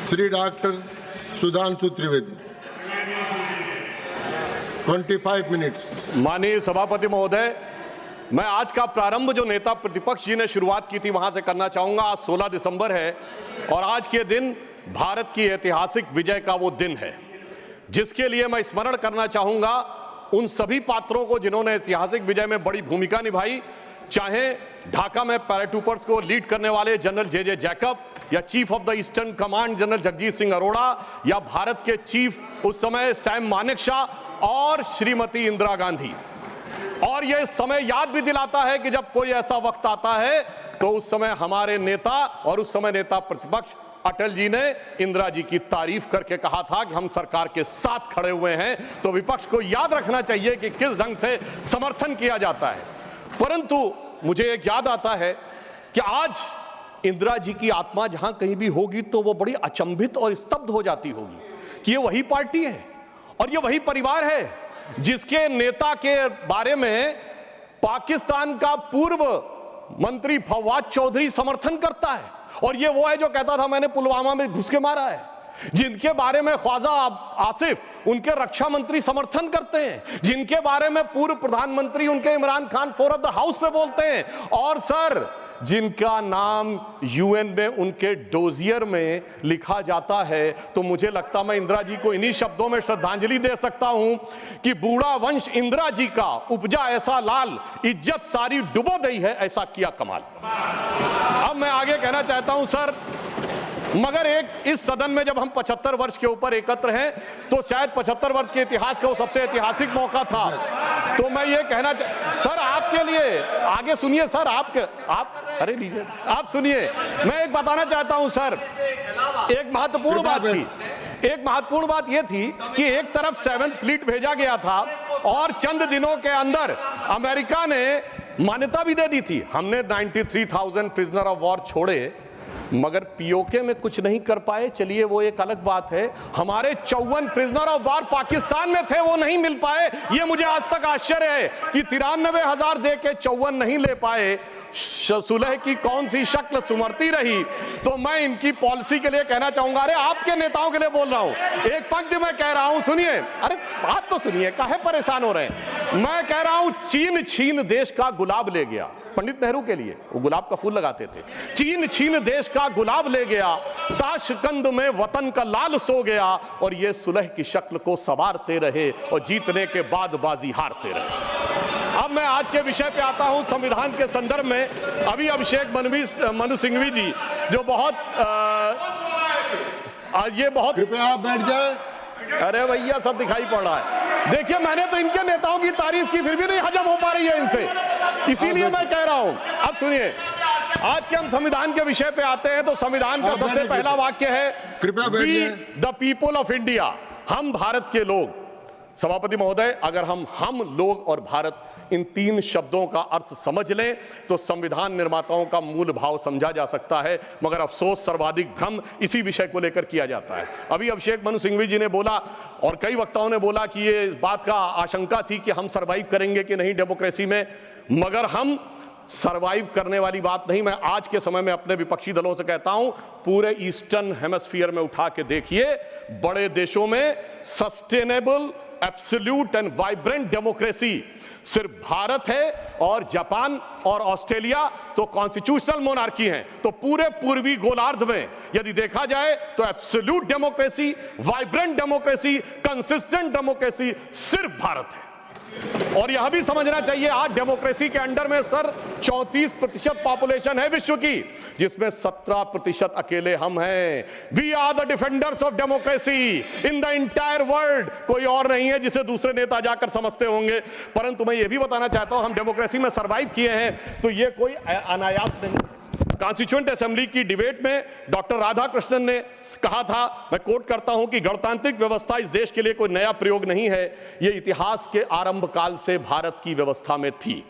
Shri doctor Sudhanshu Trivedi 25 minutes. माननीय सभापति महोदय, मैं आज का प्रारंभ जो नेता प्रतिपक्ष जी ने शुरुआत की थी वहां से करना चाहूंगा। आज 16 दिसंबर है और आज के दिन भारत की ऐतिहासिक विजय का वो दिन है जिसके लिए मैं स्मरण करना चाहूंगा उन सभी पात्रों को जिन्होंने ऐतिहासिक विजय में बड़ी भूमिका निभाई, चाहे ढाका में पैराट्रूपर्स को लीड करने वाले जनरल जे जैकब या chief of the eastern command general Jagjit Singh Arora या भारत के चीफ उस समय सैम मानेकशॉ और श्रीमती इंदिरा गांधी। और यह समय याद भी दिलाता है कि जब कोई ऐसा वक्त आता है तो उस समय हमारे नेता और उस समय नेता प्रतिपक्ष अटल जी ने इंदिरा जी की तारीफ करके कहा था कि हम सरकार के साथ खड़े हुए हैं। तो विपक्ष को याद रखना चाहिए कि किस ढंग से समर्थन किया जाता है। परंतु मुझे एक याद आता है कि आज इंदिरा जी की आत्मा जहां कहीं भी होगी तो वो बड़ी अचंभित और स्तब्ध हो जाती होगी कि ये वही पार्टी है और ये वही परिवार है जिसके नेता के बारे में पाकिस्तान का पूर्व मंत्री फवाद चौधरी समर्थन करता है और ये वो है जो कहता था मैंने पुलवामा में घुस के मारा है, जिनके बारे में ख्वाजा आसिफ उनके रक्षा मंत्री समर्थन करते हैं, जिनके बारे में पूर्व प्रधानमंत्री उनके Imran Khan floor of the house पे बोलते हैं और सर जिनका नाम यूएन में उनके डोजियर में लिखा जाता है। तो मुझे लगता मैं इंदिरा जी को इन्हीं शब्दों में श्रद्धांजलि दे सकता हूं कि बूढ़ा वंश इंदिरा जी का उपजा ऐसा लाल, इज्जत सारी डुबो गई है ऐसा किया कमाल। अब मैं आगे कहना चाहता हूं सर, मगर एक इस सदन में जब हम 75 वर्ष के ऊपर एकत्र हैं तो शायद 75 वर्ष के इतिहास का वो सबसे ऐतिहासिक मौका था। तो मैं ये कहना सर आपके लिए आगे सुनिए सर, आप अरे लीजिए आप सुनिए, मैं एक बताना चाहता हूं सर, एक महत्वपूर्ण बात ये थी कि एक तरफ 7th फ्लीट भेजा गया था और चंद दिनों के अंदर अमेरिका ने मान्यता भी दे दी थी। हमने 93,000 प्रिजनर ऑफ वॉर छोड़े मगर पीओके में कुछ नहीं कर पाए। चलिए वो एक अलग बात है। हमारे 54 प्रिजनर ऑफ वॉर पाकिस्तान में थे, वो नहीं मिल पाए। ये मुझे आज तक आश्चर्य है कि 93,000 दे के 54 नहीं ले पाए। सुलह की कौन सी शक्ल सुमरती रही। तो मैं इनकी पॉलिसी के लिए कहना चाहूंगा, अरे आपके नेताओं के लिए बोल रहा हूं, एक पंक्ति में कह रहा हूं, सुनिए, अरे बात तो सुनिए, काहे परेशान हो रहे हैं। मैं कह रहा हूं चीन छीन देश का गुलाब ले गया। पंडित नेहरू के लिए वो गुलाब का फूल लगाते थे। चीन छीन देश का गुलाब ले गया, ताशकंद में वतन का लाल सो गया और ये सुलह की शक्ल को संवारते रहे और जीतने के बाद बाजी हारते रहे। अब मैं आज के विषय पे आता हूं। संविधान के संदर्भ में अभी अभिषेक मनु सिंघवी जी जो ये बहुत कृपया आप बैठ जाए। अरे भैया सब दिखाई पड़ रहा है। देखिए मैंने तो इनके नेताओं की तारीफ की फिर भी नहीं हजम हो पा रही है इनसे, इसीलिए मैं कह रहा हूं। अब सुनिए, आज के हम संविधान के विषय पे आते हैं तो संविधान का सबसे पहला वाक्य है we the people of India, हम भारत के लोग। सभापति महोदय, अगर हम लोग और भारत इन 3 शब्दों का अर्थ समझ लें तो संविधान निर्माताओं का मूल भाव समझा जा सकता है। मगर अफसोस सर्वाधिक भ्रम इसी विषय को लेकर किया जाता है। अभी अभिषेक मनु सिंघवी जी ने बोला और कई वक्ताओं ने बोला कि ये बात का आशंका थी कि हम सरवाइव करेंगे कि नहीं डेमोक्रेसी में, मगर हम सरवाइव करने वाली बात नहीं। मैं आज के समय में अपने विपक्षी दलों से कहता हूं, पूरे ईस्टर्न हेमिस्फीयर में उठा के देखिए, बड़े देशों में sustainable absolute and vibrant democracy सिर्फ भारत है और जापान और ऑस्ट्रेलिया तो कॉन्स्टिट्यूशनल मोनार्की हैं। तो पूरे पूर्वी गोलार्ध में यदि देखा जाए तो absolute democracy, vibrant democracy, consistent democracy सिर्फ भारत है। और यह भी समझना चाहिए आज डेमोक्रेसी के अंडर में सर 34% पॉपुलेशन है विश्व की, जिसमें 17% अकेले हम हैं। We are the defenders of democracy in the entire world. कोई और नहीं है जिसे दूसरे नेता जाकर समझते होंगे। परंतु मैं यह भी बताना चाहता हूं, हम डेमोक्रेसी में सर्वाइव किए हैं तो यह कोई अनायास नहीं। कॉन्स्टिट्यूएंट असेंबली की डिबेट में डॉक्टर राधाकृष्णन ने कहा था, मैं कोट करता हूं, कि गणतांत्रिक व्यवस्था इस देश के लिए कोई नया प्रयोग नहीं है, यह इतिहास के आरंभ काल से भारत की व्यवस्था में थी।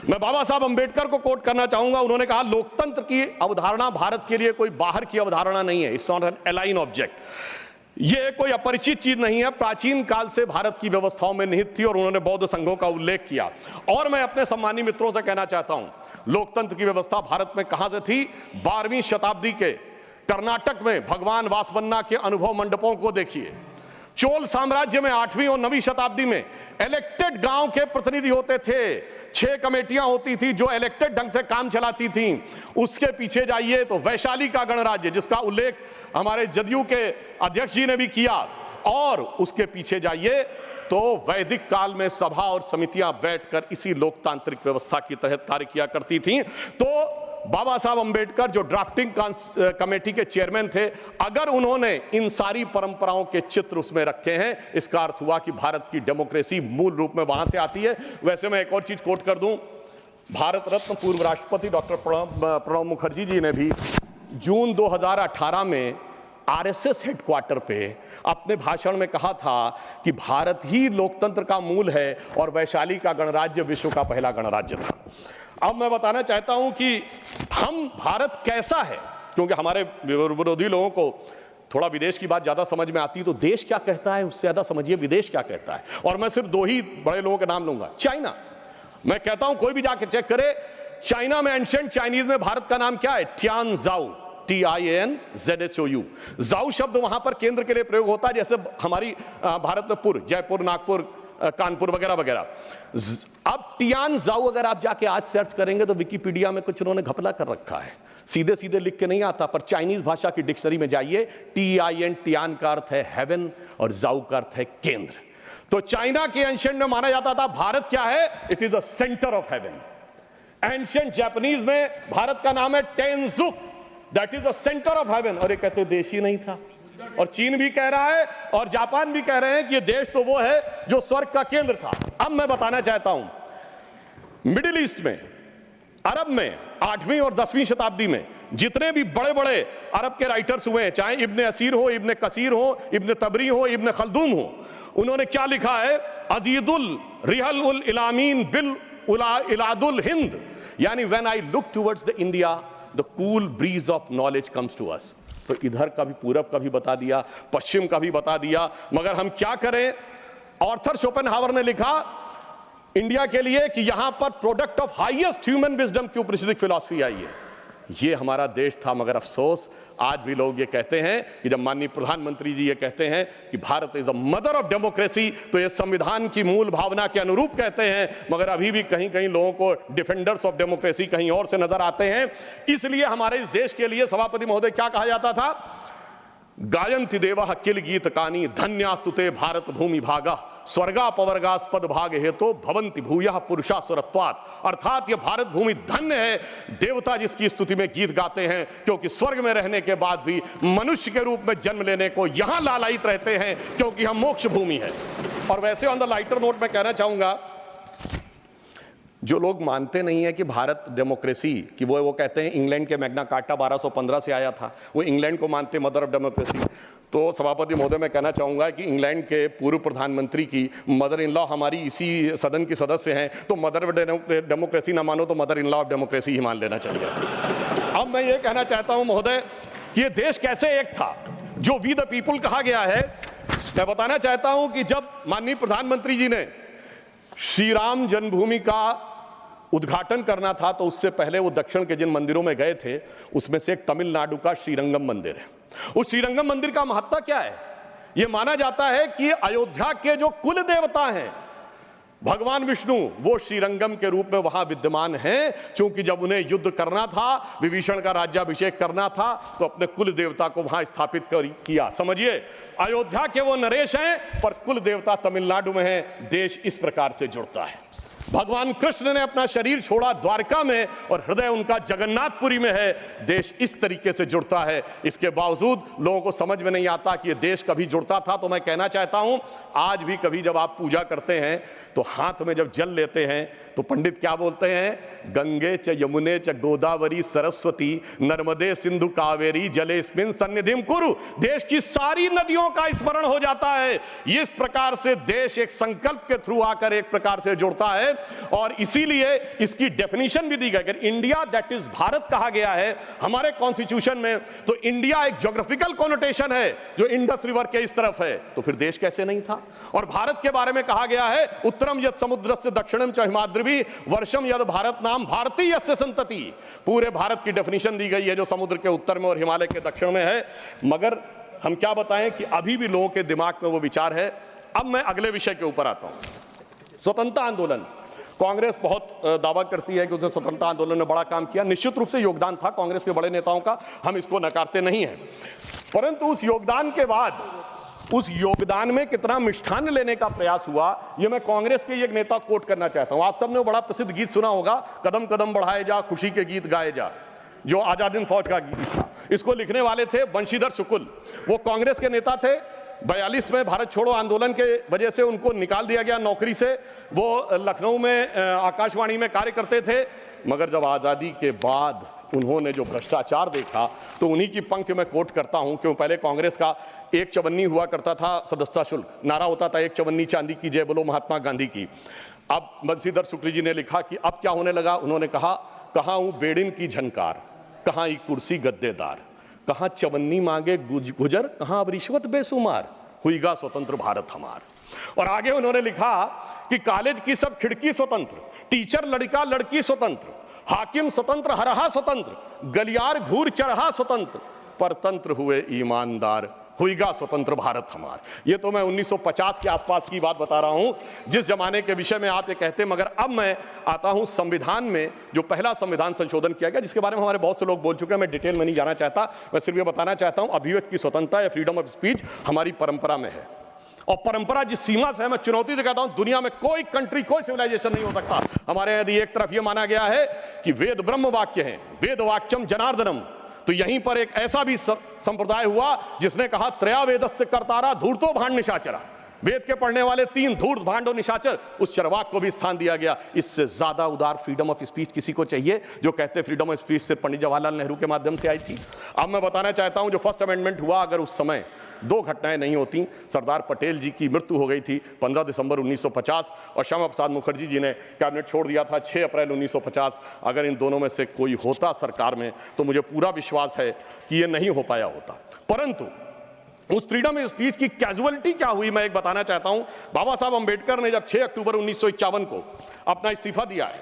मैं बाबा साहब अंबेडकर को कोट करना चाहूंगा। उन्होंने कहा, लोकतंत्र की अवधारणा भारत के लिए कोई बाहर की अवधारणा नहीं है, it's not an align object. यह कोई अपरिचित चीज नहीं है, प्राचीन काल से भारत की व्यवस्थाओं में निहित थी। और उन्होंने बौद्ध संघों का उल्लेख किया। और मैं अपने सम्मानी मित्रों से कहना चाहता हूं, लोकतंत्र की व्यवस्था भारत में कहां से थी? 12वीं शताब्दी के कर्नाटक में भगवान वासवन्ना के अनुभव मंडपों को देखिए। चोल साम्राज्य में 8वीं और 9वीं शताब्दी में इलेक्टेड गांव के प्रतिनिधि होते थे, 6 कमेटियां होती थी जो इलेक्टेड ढंग से काम चलाती थीं। उसके पीछे जाइए तो वैशाली का गणराज्य, जिसका उल्लेख हमारे जदयू के अध्यक्ष जी ने भी किया, और उसके पीछे जाइए तो वैदिक काल में सभा और समितियां बैठकर इसी लोकतांत्रिक व्यवस्था के तहत कार्य किया करती थीं। तो बाबा साहब अंबेडकर जो ड्राफ्टिंग कमेटी के चेयरमैन थे, अगर उन्होंने इन सारी परंपराओं के चित्र उसमें रखे हैं, इसका अर्थ हुआ कि भारत की डेमोक्रेसी मूल रूप में वहां से आती है। वैसे मैं एक और चीज कोट कर दूं, भारत रत्न पूर्व राष्ट्रपति डॉक्टर प्रणब मुखर्जी जी ने भी जून 2018 में आरएसएस हेडक्वार्टर पे अपने भाषण में कहा था कि भारत ही लोकतंत्र का मूल है और वैशाली का गणराज्य विश्व का पहला गणराज्य था। अब मैं बताना चाहता हूं कि हम भारत कैसा है, क्योंकि हमारे विरोधी लोगों को थोड़ा विदेश की बात ज्यादा समझ में आती है, तो देश क्या कहता है उससे ज्यादा समझिए विदेश क्या कहता है। और मैं सिर्फ 2 ही बड़े लोगों के नाम लूंगा। चाइना, मैं कहता हूं कोई भी जाके चेक करे, चाइना में एंशिएंट चाइनीज में भारत का नाम क्या है? ट्यान जाओ, TIANZHOU। जाओ शब्द वहां पर केंद्र के लिए प्रयोग होता है, जैसे हमारी भारत में पुर, जयपुर, नागपुर, कानपुर वगैरह वगैरह। अब टियान जाओ अगर आप जाके आज सर्च करेंगे तो विकिपीडिया में कुछ उन्होंने घपला कर रखा है, सीधे सीधे लिख के नहीं आता, पर चाइनीज भाषा की डिक्शनरी में जाइए, TIN टियान का अर्थ है हेवन और जाओ का अर्थ है केंद्र। तो चाइना के एंशिएंट में माना जाता था भारत क्या है? It is the centre of heaven. Ancient Japanese में भारत का नाम है Tenjiku, that is the centre of heaven. और ये कहते देश ही नहीं था, और चीन भी कह रहा है और जापान भी कह रहे हैं कि ये देश तो वो है जो स्वर्ग का केंद्र था। अब मैं बताना चाहता हूं, मिडिल ईस्ट में, अरब में 8वीं और 10वीं शताब्दी में जितने भी बड़े बड़े अरब के राइटर्स हुए हैं, चाहे इब्ने असीर हो, इब्ने कसीर हो, इब्ने तबरी हो, इब्ने खल्दून हो, उन्होंने क्या लिखा है? अजीदुल रिहल उल इलामीन बिल इलादुल हिंद, यानी when I look towards the India the cool breeze of knowledge comes to us. तो इधर का भी, पूरब का भी बता दिया, पश्चिम का भी बता दिया, मगर हम क्या करें? आर्थर शोपेनहावर ने लिखा इंडिया के लिए कि यहां पर product of highest human wisdom की ऊपनिषदिक फिलॉसफी आई है। ये हमारा देश था, मगर अफसोस आज भी लोग ये कहते हैं कि जब माननीय प्रधानमंत्री जी ये कहते हैं कि Bharat is the mother of democracy, तो ये संविधान की मूल भावना के अनुरूप कहते हैं, मगर अभी भी कहीं कहीं लोगों को डिफेंडर्स ऑफ डेमोक्रेसी कहीं और से नजर आते हैं। इसलिए हमारे इस देश के लिए सभापति महोदय क्या कहा जाता था? गायन्ति देवः किल गीत कानी धन्यास्तुते भारत भूमि भागा स्वर्गापवर्गास्पद भाग हेतु भवंति भूयः पुरुषा स्वरत्वात्। अर्थात ये भारत भूमि धन्य है, देवता जिसकी स्तुति में गीत गाते हैं, क्योंकि स्वर्ग में रहने के बाद भी मनुष्य के रूप में जन्म लेने को यहां लालायित रहते हैं, क्योंकि हम मोक्ष भूमि है। और वैसे ऑन द लाइटर नोट मैं कहना चाहूंगा, जो लोग मानते नहीं है कि भारत डेमोक्रेसी कि वो कहते हैं इंग्लैंड के मैग्ना कार्टा 1215 से आया था, वो इंग्लैंड को मानते मदर ऑफ डेमोक्रेसी। तो सभापति महोदय मैं कहना चाहूंगा कि इंग्लैंड के पूर्व प्रधानमंत्री की मदर इन लॉ हमारी इसी सदन की सदस्य हैं, तो मदर ऑफ डेमोक्रेसी ना मानो तो mother in law of democracy ही मान लेना चाहिए। अब मैं ये कहना चाहता हूं महोदय कि ये देश कैसे एक था जो वी द पीपुल कहा गया है। मैं बताना चाहता हूं कि जब माननीय प्रधानमंत्री जी ने श्री राम जन्मभूमि का उद्घाटन करना था, तो उससे पहले वो दक्षिण के जिन मंदिरों में गए थे उसमें से एक तमिलनाडु का श्रीरंगम मंदिर है। उस श्रीरंगम मंदिर का महत्व क्या है? यह माना जाता है कि अयोध्या के जो कुल देवता हैं भगवान विष्णु, वो श्रीरंगम के रूप में वहां विद्यमान हैं, क्योंकि जब उन्हें युद्ध करना था, विभीषण का राज्याभिषेक करना था, तो अपने कुल देवता को वहां स्थापित किया। समझिए, अयोध्या के वो नरेश हैं पर कुल देवता तमिलनाडु में है। देश इस प्रकार से जुड़ता है। भगवान कृष्ण ने अपना शरीर छोड़ा द्वारका में और हृदय उनका जगन्नाथपुरी में है। देश इस तरीके से जुड़ता है। इसके बावजूद लोगों को समझ में नहीं आता कि ये देश कभी जुड़ता था। तो मैं कहना चाहता हूं, आज भी कभी जब आप पूजा करते हैं तो हाथ में जब जल लेते हैं तो पंडित क्या बोलते हैं? गंगे च यमुने च गोदावरी सरस्वती नर्मदे सिंधु कावेरी जलेस्मिन् सन्निधिं कुरु। देश की सारी नदियों का स्मरण हो जाता है। इस प्रकार से देश एक संकल्प के थ्रू आकर एक प्रकार से जुड़ता है। और इसीलिए इसकी डेफिनेशन भी दी गई। अगर इंडिया दैट इज भारत कहा गया है हमारे कॉन्स्टिट्यूशन में, तो इंडिया एक ज्योग्राफिकल कॉनोटेशन है जो इंडस रिवर के इस तरफ है, तो फिर देश कैसे नहीं था। और भारत के बारे में कहा गया है उत्तरम यद समुद्रस्य दक्षिणम च हिमाद्रिभि वर्षम यद भारत नाम भारतीय संतति। पूरे भारत की डेफिनेशन दी गई है जो समुद्र के उत्तर में और हिमालय के दक्षिण में है। मगर हम क्या बताएं कि अभी भी लोगों के दिमाग में वो विचार है। अब मैं अगले विषय के ऊपर आता हूं। स्वतंत्रता आंदोलन, कांग्रेस बहुत दावा करती है कि उसने स्वतंत्रता आंदोलन में बड़ा काम किया। निश्चित रूप से योगदान था कांग्रेस के बड़े नेताओं का, हम इसको नकारते नहीं हैं। परंतु उस योगदान के बाद उस योगदान में कितना मिष्ठान लेने का प्रयास हुआ, यह मैं कांग्रेस के एक नेता कोट करना चाहता हूं। आप सबने बड़ा प्रसिद्ध गीत सुना होगा, कदम कदम बढ़ाए जा खुशी के गीत गाए जा, जो आजाद फौज का गीत था। इसको लिखने वाले थे बंशीधर शुक्ल, वो कांग्रेस के नेता थे। 42 में भारत छोड़ो आंदोलन के वजह से उनको निकाल दिया गया नौकरी से। वो लखनऊ में आकाशवाणी में कार्य करते थे। मगर जब आज़ादी के बाद उन्होंने जो भ्रष्टाचार देखा तो उन्हीं की पंक्ति में कोट करता हूं। क्यों, पहले कांग्रेस का 1 चवन्नी हुआ करता था सदस्यता शुल्क, नारा होता था 1 चवन्नी चांदी की जय बोलो महात्मा गांधी की। अब बंशीधर शुक्ल जी ने लिखा कि अब क्या होने लगा। उन्होंने कहा, कहाँ हूं बेड़िन की झनकार, कहाँ एक कुर्सी गद्देदार, कहाँ चवन्नी मांगे गुजर, कहाँ अब रिश्वत बेसुमार, हुईगा स्वतंत्र भारत हमार। और आगे उन्होंने लिखा कि कॉलेज की सब खिड़की स्वतंत्र, टीचर लड़का लड़की स्वतंत्र, हाकिम स्वतंत्र हरहा स्वतंत्र, गलियार घूर चरहा स्वतंत्र, परतंत्र हुए ईमानदार, हुईगा स्वतंत्र भारत हमार। ये तो मैं 1950 के आसपास की बात बता रहा हूं, जिस जमाने के विषय में आप ये कहते हैं। मगर अब मैं आता हूं संविधान में, जो पहला संविधान संशोधन किया गया, जिसके बारे में हमारे बहुत से लोग बोल चुके हैं, मैं डिटेल में नहीं जाना चाहता। मैं सिर्फ ये बताना चाहता हूं, अभिव्यक्ति की स्वतंत्रता या फ्रीडम ऑफ स्पीच हमारी परंपरा में है। और परंपरा जिस सीमा से है, मैं चुनौती से कहता हूं, दुनिया में कोई कंट्री, कोई सिविलाइजेशन नहीं हो सकता। हमारे यदि एक तरफ यह माना गया है कि वेद ब्रह्म वाक्य है, वेद वाक्यम जनार्दनम, तो यहीं पर एक ऐसा भी संप्रदाय हुआ जिसने कहा त्रया वेदस्य कर्तारा धूर्तो भांड निशाचरा। वेद के पढ़ने वाले 3 धूर्त भांड और निशाचर, उस चरवाक को भी स्थान दिया गया। इससे ज्यादा उदार फ्रीडम ऑफ स्पीच किसी को चाहिए? जो कहते फ्रीडम ऑफ स्पीच सिर्फ पंडित जवाहरलाल नेहरू के माध्यम से आई थी। अब मैं बताना चाहता हूं, जो फर्स्ट अमेंडमेंट हुआ, अगर उस समय 2 घटनाएं नहीं होती, सरदार पटेल जी की मृत्यु हो गई थी 15 दिसंबर 1950, और श्यामा प्रसाद मुखर्जी जी ने कैबिनेट छोड़ दिया था 6 अप्रैल 1950। अगर इन दोनों में से कोई होता सरकार में, तो मुझे पूरा विश्वास है कि ये नहीं हो पाया होता। परंतु उस फ्रीडम ऑफ स्पीच की कैजुअलिटी क्या हुई, मैं एक बताना चाहता हूं। बाबा साहब अंबेडकर ने जब 6 अक्टूबर 1951 को अपना इस्तीफा दिया है,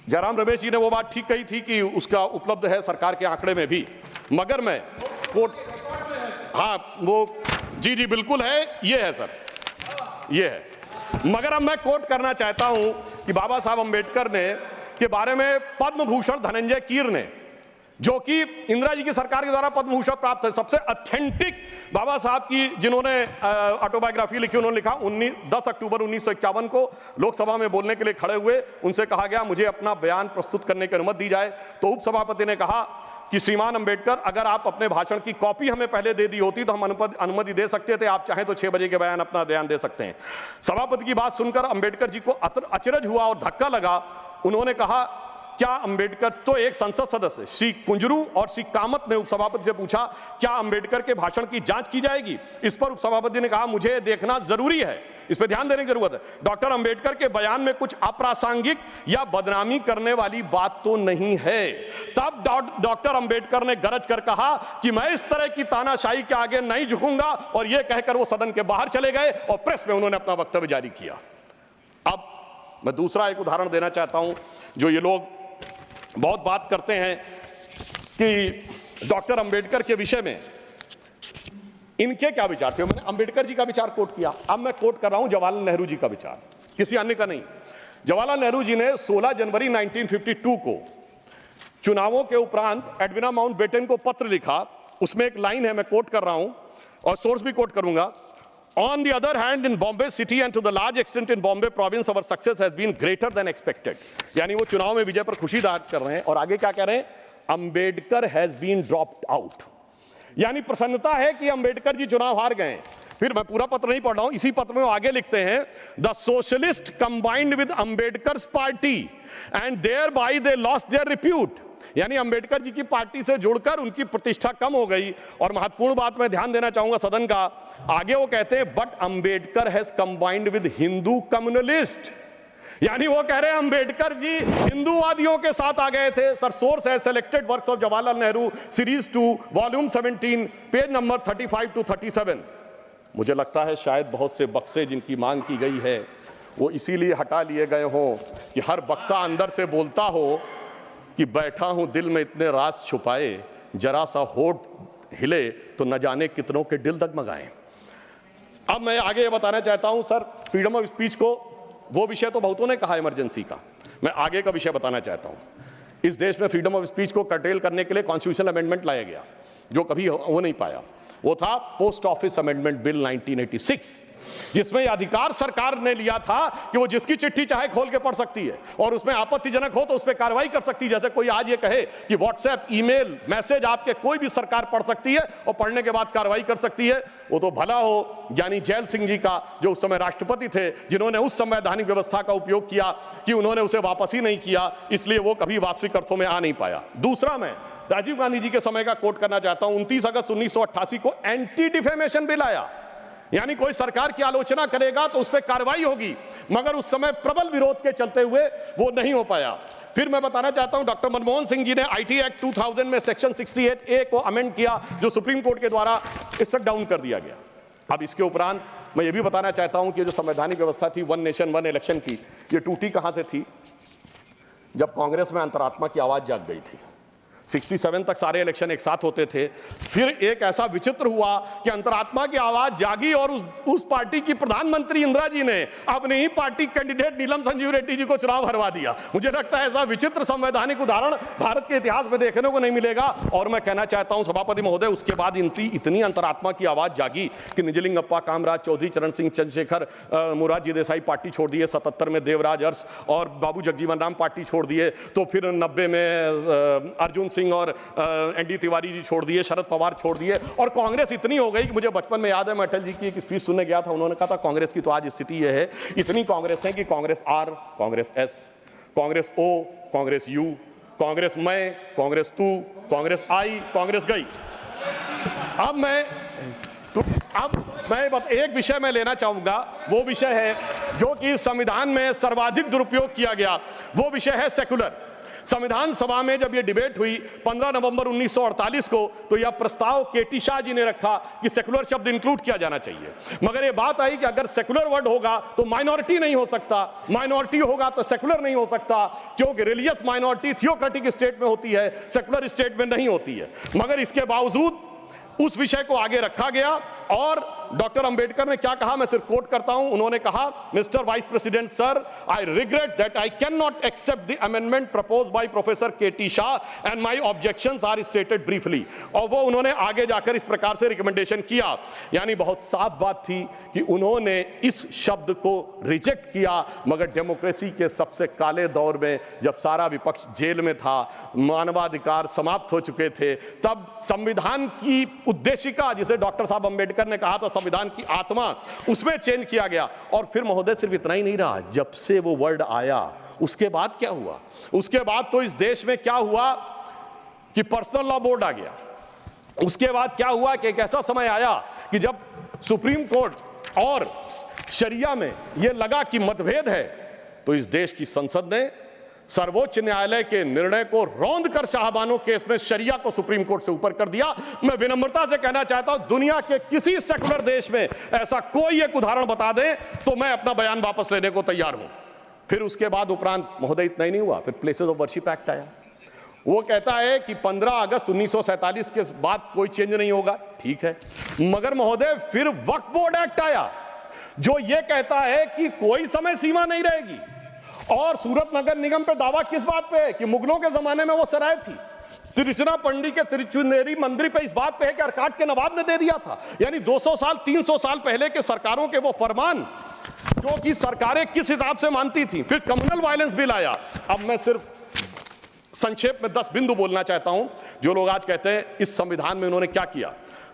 जयराम रमेश जी ने वो बात ठीक कही थी कि उसका उपलब्ध है सरकार के आंकड़े में भी। मगर मैं कोट, हाँ वो जी बिल्कुल है, ये है सर, ये है। मगर अब मैं कोट करना चाहता हूं कि बाबा साहब अंबेडकर ने के बारे में पद्म भूषण धनंजय कीर ने, जो कि इंदिरा जी की सरकार के द्वारा पद्म भूषण प्राप्त है, सबसे ऑथेंटिक बाबा साहब की जिन्होंने ऑटोबायोग्राफी लिखी, उन्होंने लिखा 10 अक्टूबर 1951 को लोकसभा में बोलने के लिए खड़े हुए। उनसे कहा गया मुझे अपना बयान प्रस्तुत करने की अनुमति दी जाए। तो उपसभापति ने कहा कि श्रीमान अंबेडकर, अगर आप अपने भाषण की कॉपी हमें पहले दे दी होती तो हम अनुमति दे सकते थे, आप चाहें तो 6 बजे के बयान अपना बयान दे सकते हैं। सभापति की बात सुनकर अंबेडकर जी को अचरज हुआ और धक्का लगा। उन्होंने कहा, क्या अंबेडकर, तो एक संसद सदस्य श्री कुंजरू और श्री कामत ने उपसभापति से पूछा, क्या अंबेडकर के भाषण की जांच की जाएगी? इस पर उपसभापति ने कहा, मुझे देखना जरूरी है, इस पर ध्यान देने की जरूरत है। डॉक्टर अंबेडकर के बयान में कुछ अप्रासंगिक या बदनामी करने वाली बात तो नहीं है। तब डॉक्टर अंबेडकर ने गरज कर कहा कि मैं इस तरह की तानाशाही के आगे नहीं झुकूंगा, और यह कहकर वो सदन के बाहर चले गए और प्रेस में उन्होंने अपना वक्तव्य जारी किया। अब मैं दूसरा एक उदाहरण देना चाहता हूं। जो ये लोग बहुत बात करते हैं कि डॉक्टर अंबेडकर के विषय में इनके क्या विचार थे, मैंने अंबेडकर जी का विचार कोट किया। अब मैं कोट कर रहा हूं जवाहरलाल नेहरू जी का विचार, किसी अन्य का नहीं। जवाहरलाल नेहरू जी ने 16 जनवरी 1952 को चुनावों के उपरांत एडविना माउंटबेटन को पत्र लिखा। उसमें एक लाइन है, मैं कोट कर रहा हूं और सोर्स भी कोट करूंगा। On the other hand, in Bombay city and to the large extent in Bombay province, our success has been greater than expected. यानी वो चुनाव में विजय पर खुशी जाहिर कर रहे हैं। और आगे क्या कह रहे हैं? Ambedkar has been dropped out, यानी प्रसन्नता है कि अंबेडकर जी चुनाव हार गए। फिर मैं पूरा पत्र नहीं पढ़ रहा हूं, इसी पत्र में वो आगे लिखते हैं, the socialist combined with Ambedkar's party and thereby they lost their repute, यानी अंबेडकर जी की पार्टी से जुड़कर उनकी प्रतिष्ठा कम हो गई। और महत्वपूर्ण बात मैं ध्यान देना चाहूंगा सदन का, आगे वो कहते हैं but Ambedkar has combined with Hindu communalist, यानी वो कह रहे हैं अंबेडकर जी हिंदूवादियों के साथ आ गए थे। सर सोर्स है selected works of Jawaharlal Nehru series 2 volume 17 page number 35 to 37। मुझे लगता है शायद बहुत से बक्से जिनकी मांग की गई है वो इसीलिए हटा लिए गए हों कि हर बक्सा अंदर से बोलता हो कि बैठा हूं दिल में इतने राज छुपाए, जरा सा होठ हिले तो न जाने कितनों के दिल डगमगाए। अब मैं आगे ये बताना चाहता हूं सर, फ्रीडम ऑफ स्पीच को, वो विषय तो बहुतों ने कहा इमरजेंसी का, मैं आगे का विषय बताना चाहता हूं। इस देश में फ्रीडम ऑफ स्पीच को कर्टेल करने के लिए कॉन्स्टिट्यूशनल अमेंडमेंट लाया गया जो कभी हो नहीं पाया। वो था पोस्ट ऑफिस अमेंडमेंट बिल 1986, जिसमें यह अधिकार सरकार ने लिया था कि वो जिसकी चिट्ठी चाहे खोल के पढ़ सकती है और उसमें आपत्तिजनक हो तो उस पर कार्रवाई कर सकती है। जैसे कोई आज ये कहे कि व्हाट्सएप ईमेल मैसेज आपके कोई भी सरकार पढ़ सकती है और पढ़ने के बाद कार्रवाई कर सकती है, वो तो भला हो ज्ञानी जैल सिंह जी का जो उस समय राष्ट्रपति थे, जिन्होंने उस संवैधानिक व्यवस्था का उपयोग किया कि उन्होंने उसे वापस ही नहीं किया, इसलिए वो कभी वास्तविक अर्थों में आ नहीं पाया। दूसरा, मैं राजीव गांधी जी के समय का कोट करना चाहता हूं। 29 अगस्त 1988 को एंटी डिफेमेशन बिल आया, यानी कोई सरकार की आलोचना करेगा तो उस पर कार्रवाई होगी, मगर उस समय प्रबल विरोध के चलते हुए वो नहीं हो पाया। फिर मैं बताना चाहता हूं डॉक्टर मनमोहन सिंह जी ने आईटी एक्ट 2000 में सेक्शन 68A को अमेंड किया, जो सुप्रीम कोर्ट के द्वारा स्ट्रक डाउन कर दिया गया। अब इसके उपरांत मैं ये भी बताना चाहता हूं कि जो संवैधानिक व्यवस्था थी वन नेशन वन इलेक्शन की, ये टूटी कहां से थी? जब कांग्रेस में अंतरात्मा की आवाज जाग गई थी। 67 तक सारे इलेक्शन एक साथ होते थे, फिर एक ऐसा विचित्र हुआ कि अंतरात्मा की आवाज जागी और उस पार्टी की प्रधानमंत्री इंदिरा जी ने अपने ही पार्टी कैंडिडेट नीलम संजीव रेड्डी जी को चुनाव हरवा दिया। मुझे लगता है ऐसा विचित्र संवैधानिक उदाहरण भारत के इतिहास में देखने को नहीं मिलेगा। और मैं कहना चाहता हूं सभापति महोदय, उसके बाद इतनी अंतरात्मा की आवाज जागी कि निजलिंगप्पा, कामराज चौधरी, चरण सिंह चंद्रशेखर, मुरारजी देसाई पार्टी छोड़ दिए, 77 में देवराज अरस और बाबू जगजीवन राम पार्टी छोड़ दिए, तो फिर 90 में अर्जुन सिंह और एनडी तिवारी जी छोड़ दिए, शरद पवार छोड़ दिए, और कांग्रेस इतनी हो गई कि मुझे बचपन में याद है, मैं अटल जी की एक स्पीच सुनने गया था, उन्होंने कहा था कांग्रेस की तो आज स्थिति यह है, इतनी कांग्रेस है कि Congress R, Congress S, Congress O, Congress U, Congress मैं, कांग्रेस तू, कांग्रेस आई, कांग्रेस गई। अब मैं एक विषय में लेना चाहूंगा, वो विषय है जो कि संविधान में सर्वाधिक दुरुपयोग किया गया, वो विषय है सेकुलर। संविधान सभा में जब यह डिबेट हुई 15 नवंबर 1948 को, तो यह प्रस्ताव केटी शाह जी ने रखा कि सेकुलर शब्द इंक्लूड किया जाना चाहिए, मगर यह बात आई कि अगर सेकुलर वर्ड होगा तो माइनॉरिटी नहीं हो सकता, माइनॉरिटी होगा तो सेकुलर नहीं हो सकता, क्योंकि रिलीजियस माइनॉरिटी थियोक्रेटिक स्टेट में होती है, सेकुलर स्टेट में नहीं होती है। मगर इसके बावजूद उस विषय को आगे रखा गया और डॉक्टर अंबेडकर ने क्या कहा, मैं सिर्फ कोट करता हूं। उन्होंने कहा, mister vice president sir, I regret that I can not accept the amendment proposed by professor KT Shah and my objections are stated briefly. और वो उन्होंने आगे जाकर इस प्रकार से रिकमेंडेशन किया, यानी बहुत साफ बात थी कि उन्होंने इस शब्द को रिजेक्ट किया। मगर डेमोक्रेसी के सबसे काले दौर में, जब सारा विपक्ष जेल में था, मानवाधिकार समाप्त हो चुके थे, तब संविधान की उद्देशिका, जिसे डॉक्टर साहब अंबेडकर ने कहा था संविधान की आत्मा, उसमें चेंज किया गया। और फिर महोदय सिर्फ इतना ही नहीं रहा, जब से वो वर्ड आया उसके बाद क्या हुआ? उसके बाद तो इस देश में क्या हुआ कि पर्सनल लॉ बोर्ड आ गया। उसके बाद क्या हुआ कि एक ऐसा समय आया कि जब सुप्रीम कोर्ट और शरिया में यह लगा कि मतभेद है, तो इस देश की संसद ने सर्वोच्च न्यायालय के निर्णय को रौंद कर शाहबानो केस में शरिया को सुप्रीम कोर्ट से ऊपर कर दिया। मैं विनम्रता से कहना चाहता हूं, दुनिया के किसी सेकुलर देश में ऐसा कोई एक उदाहरण बता दें तो मैं अपना बयान वापस लेने को तैयार हूं। फिर उसके बाद उपरांत महोदय इतना ही नहीं हुआ, फिर प्लेसेस ऑफ वर्शिप एक्ट आया। वो कहता है कि 15 अगस्त 1947 के बाद कोई चेंज नहीं होगा, ठीक है, मगर महोदय फिर वक्फ बोर्ड एक्ट आया जो यह कहता है कि कोई समय सीमा नहीं रहेगी। और सूरत नगर निगम पे दावा किस बात पे है कि मुगलों के जमाने में वो सराय थी। तिरुचिरापल्ली के तिरुचुनेरी मंदिर पे इस बात पे है कि अरकाट के नवाब ने दे दिया था। यानी 200 साल 300 साल पहले के सरकारों के वो फरमान जो कि सरकारें किस हिसाब से मानती थी। फिर कम्युनल वायलेंस बिल आया। अब मैं सिर्फ संक्षेप में 10 बिंदु बोलना चाहता हूं। जो लोग आज कहते हैं इस संविधान में उन्होंने क्या किया,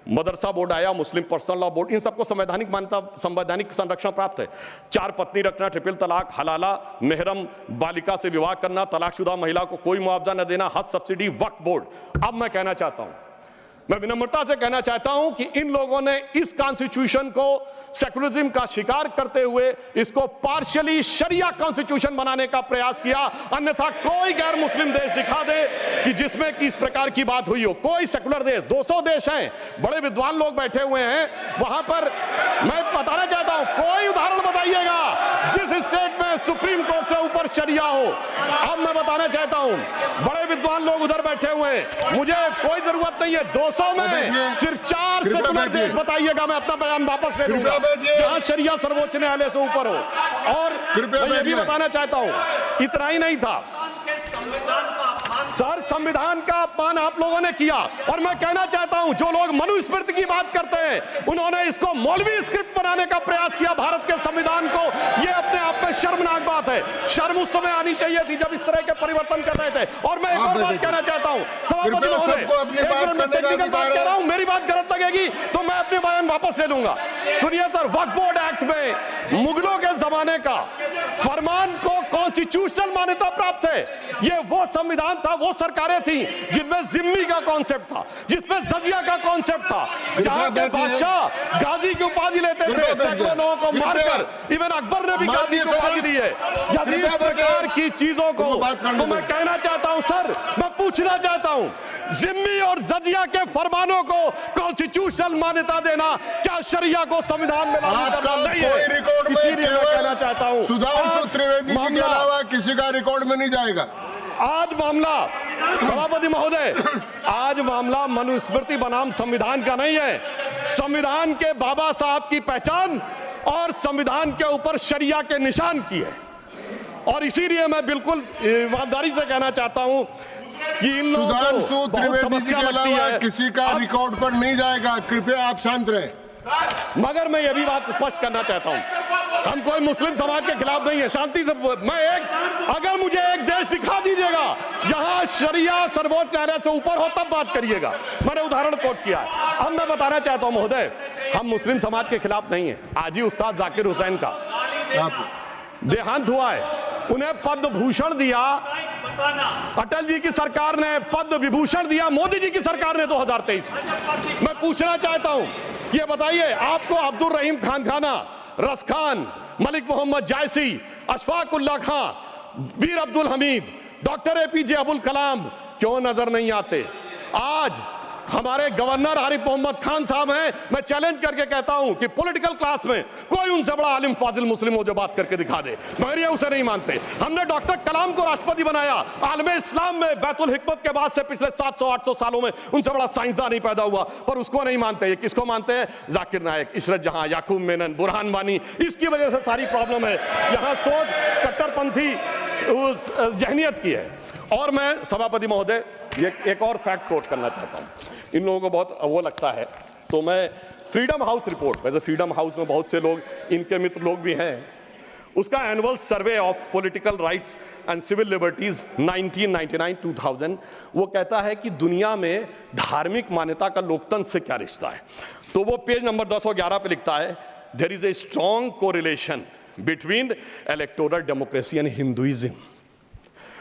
मदरसा बोर्ड आया, मुस्लिम पर्सनल लॉ बोर्ड, इन सबको संवैधानिक मान्यता, संवैधानिक संरक्षण प्राप्त है। 4 पत्नी रखना, ट्रिपल तलाक, हलाला, मेहरम बालिका से विवाह करना, तलाकशुदा महिला को कोई मुआवजा न देना, हज सब्सिडी, वक्फ बोर्ड। अब मैं कहना चाहता हूं मैं विनम्रता से कहना चाहता हूं कि इन लोगों ने इस कॉन्स्टिट्यूशन को सेकुलरिज्म का शिकार करते हुए इसको पार्शियली शरिया कॉन्स्टिट्यूशन बनाने का प्रयास किया। अन्यथा कोई गैर मुस्लिम देश दिखा दे कि जिसमें कि इस प्रकार की बात हुई हो, कोई सेकुलर देश, 200 देश हैं, बड़े विद्वान लोग बैठे हुए हैं वहां पर। मैं बताना चाहता हूं, कोई उदाहरण बताइएगा जिस स्टेट में सुप्रीम कोर्ट से ऊपर शरिया हो। अब मैं बताना चाहता हूं, बड़े विद्वान लोग उधर बैठे हुए हैं, मुझे कोई जरूरत नहीं है 200 में सिर्फ 4 सेकुलर देश बताइएगा, मैं अपना बयान वापस ले लूंगा जहां शरिया सर्वोच्च न्यायालय से ऊपर हो। और मैं ये भी बताना चाहता हूं, इतना ही नहीं था सर, संविधान का अपमान आप लोगों ने किया। और मैं कहना चाहता हूं, जो लोग मनुस्मृति की बात करते हैं उन्होंने इसको मौलवी स्क्रिप्ट बनाने का प्रयास किया भारत के संविधान को। यह अपने आप में शर्मनाक बात है। शर्म उस समय आनी चाहिए थी जब इस तरह के परिवर्तन कर रहे थे। और मैं एक और बात कहना चाहता हूं, सभापति महोदय, टेक्निकल बात कह रहा हूं, मेरी बात गलत लगेगी तो मैं अपने बयान वापस ले लूंगा। सुनिए सर, वक्फ बोर्ड एक्ट में मुगलों के जमाने का फरमान को कॉन्स्टिट्यूशनल मान्यता प्राप्त है। यह वो संविधान था, वो सरकारें थी जिनमें जिम्मी का कॉन्सेप्ट था, जिसमें जजिया का कॉन्सेप्ट था, जहां के बादशाह गाजी की उपाधि लेते थे, सैकड़ों लोगों को मारकर। इवन अकबर ने भी गाजी की उपाधि दी है। यदि इस प्रकार की चीजों को तो मैं कहना चाहता हूं सर, मैं पूछना चाहता हूं, जिम्मी और जजिया के फरमानों को कॉन्स्टिट्यूशनल मान्यता देना क्या शरिया को संविधान में लागू करना नहीं है? इसीलिए मैं कहना चाहता हूं, सुधांशु त्रिवेदी जी के अलावा किसी का रिकॉर्ड में नहीं जाएगा। आज मामला, सभापति महोदय, आज मामला मनुस्मृति बनाम संविधान का नहीं है। संविधान के बाबा साहब की पहचान और संविधान के ऊपर शरिया के निशान की है। और इसीलिए मैं बिल्कुल ईमानदारी से कहना चाहता हूं कि इन लोगों को सुधांशु त्रिवेदी जी के अलावा किसी का रिकॉर्ड पर नहीं जाएगा। कृपया आप शांत रहें। मगर मैं यह भी बात स्पष्ट करना चाहता हूं, हम कोई मुस्लिम समाज के खिलाफ नहीं है, शांति से। अगर मुझे एक देश दिखा दीजिएगा जहां शरिया सर्वोच्च न्यायालय से ऊपर हो तब बात करिएगा। मैंने उदाहरण कोट किया है। अब मैं बताना चाहता हूं महोदय, हम मुस्लिम समाज के खिलाफ नहीं है। आज ही उस्ताद जाकिर हुसैन का देहांत हुआ है, उन्हें पद्म भूषण दिया, अटल जी की सरकार ने पद्म विभूषण दिया, मोदी जी की सरकार ने 2023 में। मैं पूछना चाहता हूं, ये बताइए, आपको अब्दुल रहीम खान खाना, रस खान, मलिक मोहम्मद जायसी, अशफाक उल्लाह खान, वीर अब्दुल हमीद, डॉक्टर APJ अबुल कलाम क्यों नजर नहीं आते? आज हमारे गवर्नर आरिफ मोहम्मद खान साहब हैं। मैं चैलेंज करके कहता हूं कि पॉलिटिकल क्लास में कोई उनसे बड़ा आलिम फाजिल मुस्लिम हो जो बात करके दिखा दे, मगर ये उसे नहीं मानते। हमने डॉक्टर कलाम को राष्ट्रपति बनाया, आलम इस्लाम में बैतुल हिकमत के बाद से पिछले 700-800 सालों में उनसे बड़ा साइंसदान नहीं पैदा हुआ, पर उसको नहीं मानते। ये किसको मानते हैं? जाकिर नायक, इशरत जहां, याकूब मेनन, बुरहान वानी। इसकी वजह से सारी प्रॉब्लम है। यहाँ सोच कट्टरपंथी जहनियत की है। और मैं सभापति महोदय ये एक और फैक्ट कोट करना चाहता हूं, इन लोगों को बहुत वो लगता है, तो मैं फ्रीडम हाउस रिपोर्ट, वैसे फ्रीडम हाउस में बहुत से लोग इनके मित्र लोग भी हैं, उसका annual survey of political rights and civil liberties 1999-2000 वो कहता है कि दुनिया में धार्मिक मान्यता का लोकतंत्र से क्या रिश्ता है। तो वो पेज नंबर 1011 पे लिखता है, there is a strong correlation between electoral democracy and Hinduism.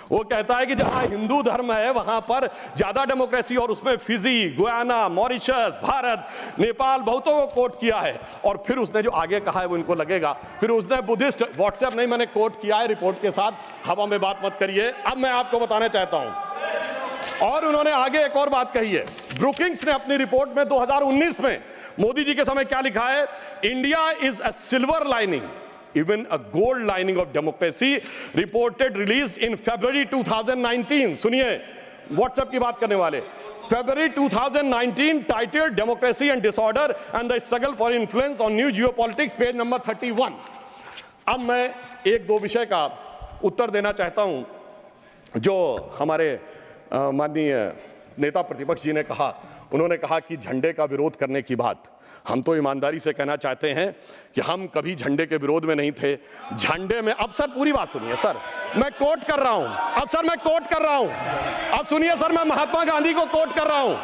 वो कहता है कि जहां हिंदू धर्म है वहां पर ज्यादा डेमोक्रेसी, और उसमें Fiji, Guyana, Mauritius, Bharat, Nepal बहुतों को कोट किया है। और फिर उसने जो आगे कहा है वो इनको लगेगा, फिर उसने बुद्धिस्ट, व्हाट्सएप नहीं, मैंने कोट किया है रिपोर्ट के साथ, हवा में बात मत करिए। अब मैं आपको बताना चाहता हूं, और उन्होंने आगे एक और बात कही है। ब्रुकिंग्स ने अपनी रिपोर्ट में 2019 में मोदी जी के समय क्या लिखा है? India is a silver lining, even a gold lining of democracy, reported released in February 2019. सुनिए, WhatsApp की बात करने वाले, February 2019 titled Democracy and Disorder and the Struggle for Influence on New Geopolitics, page number 31। अब मैं एक दो विषय का उत्तर देना चाहता हूं जो हमारे माननीय नेता प्रतिपक्ष जी ने कहा। उन्होंने कहा कि झंडे का विरोध करने की बात, हम तो ईमानदारी से कहना चाहते हैं कि हम कभी झंडे के विरोध में नहीं थे। झंडे में, अब सर पूरी बात सुनिए सर, मैं कोट कर रहा हूं, अब सर मैं कोट कर रहा हूं, अब सुनिए सर, मैं महात्मा गांधी को कोट कर रहा हूं,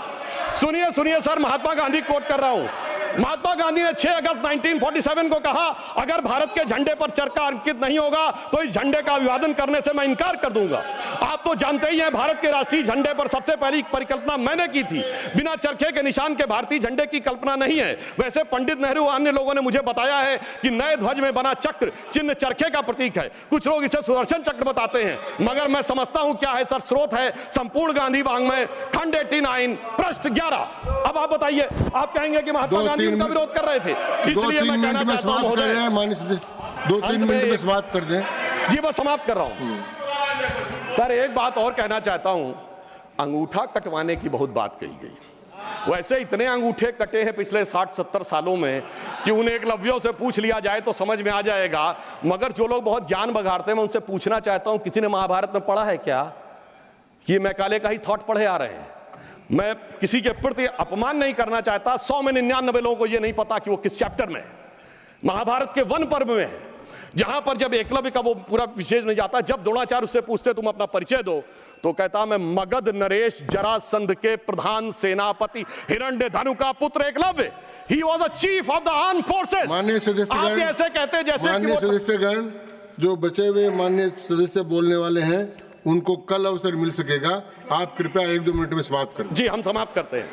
सुनिए सर, महात्मा गांधी कोट कर रहा हूं। महात्मा गांधी ने 6 अगस्त 1947 को कहा, अगर भारत के झंडे पर चरखा अंकित नहीं होगा तो इस झंडे का अभिवादन करने से मैं इनकार कर दूंगा। आप तो जानते ही हैं, भारत के राष्ट्रीय झंडे पर सबसे पहली परिकल्पना मैंने की थी। बिना चरखे के निशान के भारतीय झंडे की कल्पना नहीं है। वैसे पंडित नेहरू और अन्य लोगों ने मुझे बताया है कि नए ध्वज में बना चक्र चिन्ह चरखे का प्रतीक है। कुछ लोग इसे सुदर्शन चक्र बताते हैं, मगर मैं समझता हूं क्या है सर। स्रोत है संपूर्ण गांधी वाङ्मय, खंड 89, पृष्ठ 11। अब आप बताइए, आप कहेंगे कि महात्मा गांधी उनका विरोध कर रहे थे, इसलिए मैं कहना चाहता हूं महोदय, 2-3 मिनट में समाप्त कर दें। जी मैं समाप्त कर रहा हूं सर। एक बात और कहना चाहता हूं, अंगूठा कटवाने की बहुत बात कही गई। वैसे इतने अंगूठे कटे हैं पिछले 60-70 सालों में कि उन्हें एकलव्यों से पूछ लिया जाए तो समझ में आ जाएगा। मगर जो लोग बहुत ज्ञान बघाड़ते हैं, मैं उनसे पूछना चाहता हूं, किसी ने महाभारत में पढ़ा है क्या? ये मैकाले का ही थॉट पढ़े आ रहे हैं। मैं किसी के प्रति अपमान नहीं करना चाहता। 100 में 99 लोगों को यह नहीं पता कि वो किस चैप्टर में है। महाभारत के वन पर्व में है, जहां पर जब एकलव्य का वो पूरा विशेष नहीं जाता, जब द्रोणाचार्य उससे पूछते तुम अपना परिचय दो, तो कहता मैं मगध नरेश जरासंध के प्रधान सेनापति हिरण्यधनु का पुत्र Eklavya. He was the chief of the armed forces. माननीय सदस्यगण, आप ऐसे कहते हैं जैसे माननीय सदस्यगण, जो बचे हुए माननीय सदस्य बोलने वाले हैं उनको कल अवसर मिल सकेगा। आप कृपया 1-2 मिनट में समाप्त करें। जी हम समाप्त करते हैं।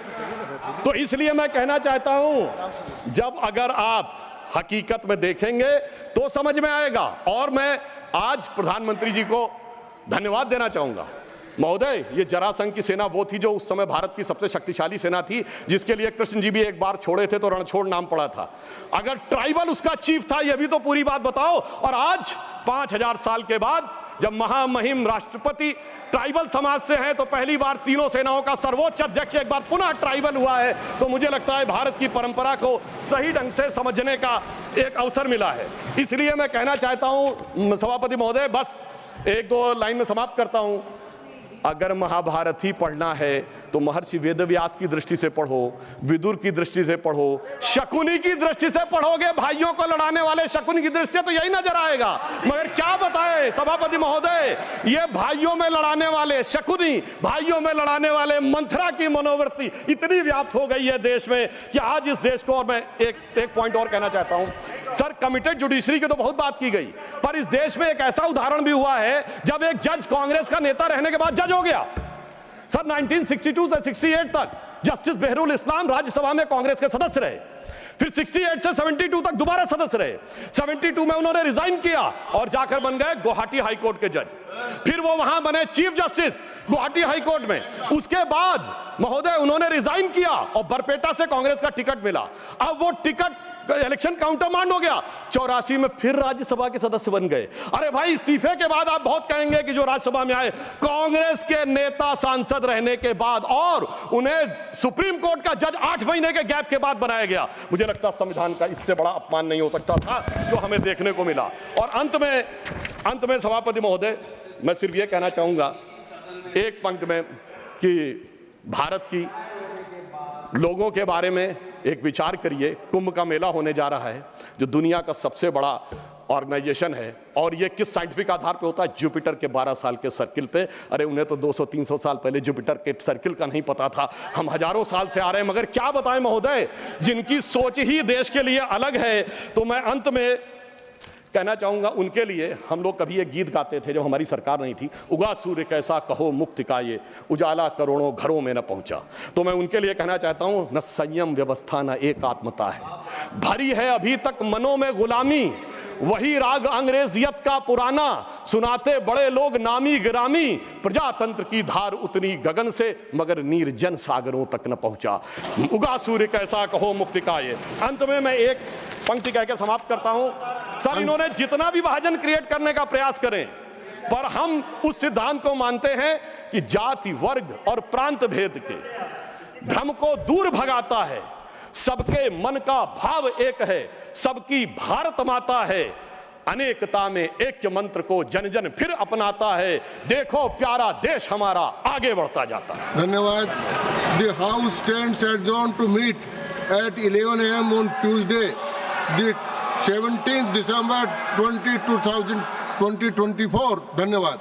तो इसलिए मैं कहना चाहता हूं, जब अगर आप हकीकत में देखेंगे तो समझ में आएगा। और मैं आज प्रधानमंत्री जी को धन्यवाद देना चाहूंगा। महोदय, ये जरासंध की सेना वो थी जो उस समय भारत की सबसे शक्तिशाली सेना थी, जिसके लिए कृष्ण जी भी एक बार छोड़े थे तो रणछोड़ नाम पड़ा था। अगर ट्राइबल उसका चीफ था, ये भी तो पूरी बात बताओ। और आज 5000 साल के बाद जब महामहिम राष्ट्रपति ट्राइबल समाज से हैं, तो पहली बार तीनों सेनाओं का सर्वोच्च अध्यक्ष एक बार पुनः ट्राइबल हुआ है। तो मुझे लगता है भारत की परंपरा को सही ढंग से समझने का एक अवसर मिला है। इसलिए मैं कहना चाहता हूं सभापति महोदय, बस 1-2 लाइन में समाप्त करता हूं। अगर महाभारत ही पढ़ना है तो महर्षि वेदव्यास की दृष्टि से पढ़ो, विदुर की दृष्टि से पढ़ो, शकुनी की दृष्टि से पढ़ोगे, भाइयों को लड़ाने वाले शकुनी की दृष्टि से, तो यही नजर आएगा। मगर क्या बताएं सभापति महोदय, ये भाइयों में लड़ाने वाले शकुनी, भाइयों में लड़ाने वाले मंथरा की मनोवृत्ति इतनी व्याप्त हो गई है देश में कि आज इस देश को, और मैं एक पॉइंट और कहना चाहता हूं सर, कमिटेड जुडिशरी की तो बहुत बात की गई, पर इस देश में एक ऐसा उदाहरण भी हुआ है जब एक जज कांग्रेस का नेता रहने के बाद जज हो गया। सर 1962 से 68 तक जस्टिस बहरुल इस्लाम राज्यसभा में कांग्रेस के सदस्य रहे। फिर 68 से 72 तक दोबारा सदस्य रहे। 72 में उन्होंने रिजाइन किया और जाकर बन गए गुवाहाटी हाईकोर्ट के जज। फिर वो वहां बने चीफ जस्टिस गुवाहाटी हाईकोर्ट में। उसके बाद महोदय उन्होंने रिजाइन किया और बरपेटा से कांग्रेस का टिकट मिला। अब वो टिकट इलेक्शन काउंटरमांड हो गया। 84 में फिर राज्यसभा के सदस्य बन गए। अरे भाई, इस्तीफे के बाद आप बहुत कहेंगे कि जो राज्यसभा में आए कांग्रेस के नेता सांसद रहने के बाद, और उन्हें सुप्रीम कोर्ट का जज 8 महीने के गैप के बाद बनाया गया। मुझे लगता संविधान का इससे बड़ा अपमान नहीं हो सकता था जो हमें देखने को मिला। और अंत में सभापति महोदय, मैं सिर्फ ये कहना चाहूंगा एक पंक्ति में कि भारत की लोगों के बारे में एक विचार करिए। कुंभ का मेला होने जा रहा है, जो दुनिया का सबसे बड़ा ऑर्गेनाइजेशन है, और ये किस साइंटिफिक आधार पे होता है? जुपिटर के 12 साल के सर्किल पे। अरे उन्हें तो 200-300 साल पहले जुपिटर के सर्किल का नहीं पता था, हम हजारों साल से आ रहे हैं। मगर क्या बताएं महोदय, जिनकी सोच ही देश के लिए अलग है। तो मैं अंत में कहना चाहूंगा, उनके लिए हम लोग कभी एक गीत गाते थे जब हमारी सरकार नहीं थी, उगा सूर्य कैसा कहो मुक्ति का ये, उजाला करोड़ों घरों में न पहुंचा। तो मैं उनके लिए कहना चाहता हूं, न संयम व्यवस्था न एकात्मता है, भरी है अभी तक मनों में गुलामी, वही राग अंग्रेजियत का पुराना, सुनाते बड़े लोग नामी गिरामी, प्रजातंत्र की धार उतनी गगन से मगर निर्जन सागरों तक न पहुंचा, उगा सूर्य कैसा कहो मुक्ति का ये। अंत में मैं एक पंक्ति कहकर समाप्त करता हूं। सर, इन्होंने जितना भी विभाजन क्रिएट करने का प्रयास करें, पर हम उस सिद्धांत को मानते हैं कि जाति, वर्ग और प्रांत भेद के भ्रम को दूर भगाता है। सबके मन का भाव एक है, सबकी भारत माता है, अनेकता में ऐक्य मंत्र को जन जन फिर अपनाता है। देखो प्यारा देश हमारा आगे बढ़ता जाता है। धन्यवाद। The house stands adjourned to meet at 11 AM on Tuesday, the 17th December 2024. धन्यवाद।